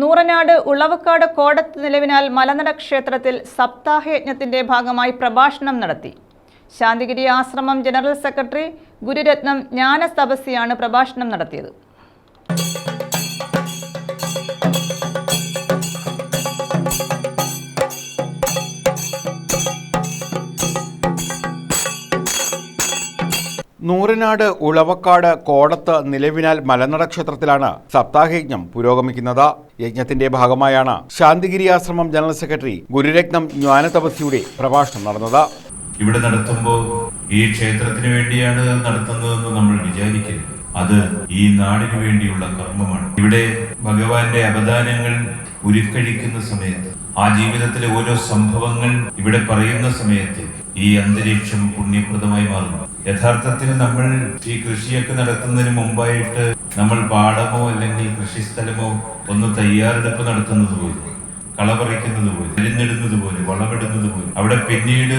നൂറനാട് ഉളവക്കാട് കോടത്ത് നിലവിനാൽ മലനട ക്ഷേത്രത്തിൽ സപ്താഹയജ്ഞത്തിന്റെ ഭാഗമായി പ്രഭാഷണം നടത്തി. ശാന്തിഗിരി ആശ്രമം ജനറൽ സെക്രട്ടറി ഗുരുരത്നം ജ്ഞാനതപസ്യാണ് പ്രഭാഷണം നടത്തിയത്. നൂറനാട് ഉളവക്കാട് കോടത്ത് നിലവിനാൽ മലനട ക്ഷേത്രത്തിലാണ് സപ്താഹയജ്ഞം പുരോഗമിക്കുന്നത്. യജ്ഞത്തിന്റെ ഭാഗമായാണ് ശാന്തിഗിരി ആശ്രമം ജനറൽ സെക്രട്ടറി ഗുരുരത്നം ജ്ഞാനതപസ്യയുടെ പ്രഭാഷണം നടന്നത്. ഇവിടെ നടത്തുമ്പോൾ ഈ ക്ഷേത്രത്തിന് വേണ്ടിയാണ് നടത്തുന്നതെന്ന് നമ്മൾ വിചാരിക്കരുത്. അത് ഈ നാടിനു വേണ്ടിയുള്ള കർമ്മമാണ്. ഇവിടെ ഭഗവാന്റെ അവദാനങ്ങൾ ഉരുക്കഴിക്കുന്ന സമയത്ത്, ആ ജീവിതത്തിലെ ഓരോ സംഭവങ്ങൾ ഇവിടെ പറയുന്ന സമയത്ത് ഈ അന്തരീക്ഷം പുണ്യപ്രദമായി മാറുന്നു. യഥാർത്ഥത്തിൽ നമ്മൾ ഈ കൃഷിയൊക്കെ നടത്തുന്നതിന് മുമ്പായിട്ട് നമ്മൾ പാടമോ അല്ലെങ്കിൽ കൃഷിസ്ഥലമോ ഒന്ന് തയ്യാറെടുപ്പ് നടത്തുന്നത് പോലെ, കളപറിക്കുന്നത് പോലെ, തിരഞ്ഞെടുന്നത് പോലെ, വളമിടുന്നത് പോലെ, അവിടെ പിന്നീട്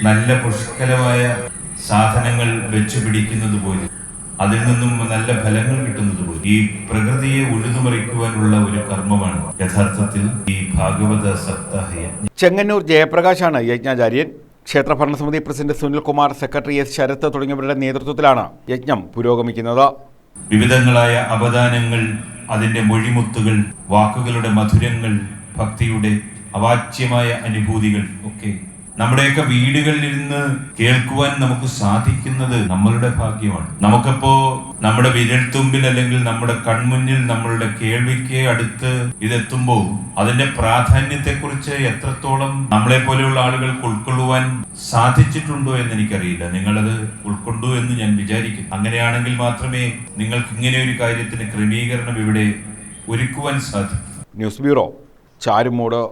നല്ല പുഷ്കലമായ സാധനങ്ങൾ വെച്ചു പിടിക്കുന്നത് പോലെ, അതിൽ നിന്നും നല്ല ഫലങ്ങൾ കിട്ടുന്നത് പോലെ, ഈ പ്രകൃതിയെ ഉഴുതുമറിക്കുവാനുള്ള ഒരു കർമ്മമാണ് യഥാർത്ഥത്തിൽ ഈ ഭാഗവത സപ്താഹയജ്ഞം. ചെങ്ങന്നൂർ ജയപ്രകാശാണ് യജ്ഞാചാര്യൻ. ക്ഷേത്ര ഭരണസമിതി president Sunilkumar, secretary S Sarath തുടങ്ങിയവരുടെ നേതൃത്വത്തിലാണ് യജ്ഞം പുരോഗമിക്കുന്നത്. വിവിധങ്ങളായ അവദാനങ്ങൾ, അതിന്റെ മൊഴിമുത്തുകൾ, വാക്കുകളുടെ മധുരങ്ങൾ, ഭക്തിയുടെ അവാച്യമായ അനുഭൂതികൾ ഒക്കെ നമ്മുടെയൊക്കെ വീടുകളിൽ ഇരുന്ന് കേൾക്കുവാൻ നമുക്ക് സാധിക്കുന്നത് നമ്മളുടെ ഭാഗ്യമാണ്. നമുക്കിപ്പോ നമ്മുടെ വിരൽത്തുമ്പിൽ അല്ലെങ്കിൽ നമ്മുടെ കൺമുന്നിൽ നമ്മളുടെ കേൾവിക്ക് അടുത്ത് ഇതെത്തുമ്പോൾ അതിന്റെ പ്രാധാന്യത്തെക്കുറിച്ച് എത്രത്തോളം നമ്മളെ പോലെയുള്ള ആളുകൾക്ക് ഉൾക്കൊള്ളുവാൻ സാധിച്ചിട്ടുണ്ടോ എന്ന് എനിക്കറിയില്ല. നിങ്ങളത് ഉൾക്കൊണ്ടു എന്ന് ഞാൻ വിചാരിക്കുന്നു. അങ്ങനെയാണെങ്കിൽ മാത്രമേ നിങ്ങൾക്ക് ഇങ്ങനെ ഒരു കാര്യത്തിന് ക്രമീകരണം ഇവിടെ ഒരുക്കുവാൻ സാധിക്കൂ. News bureau, Charummood.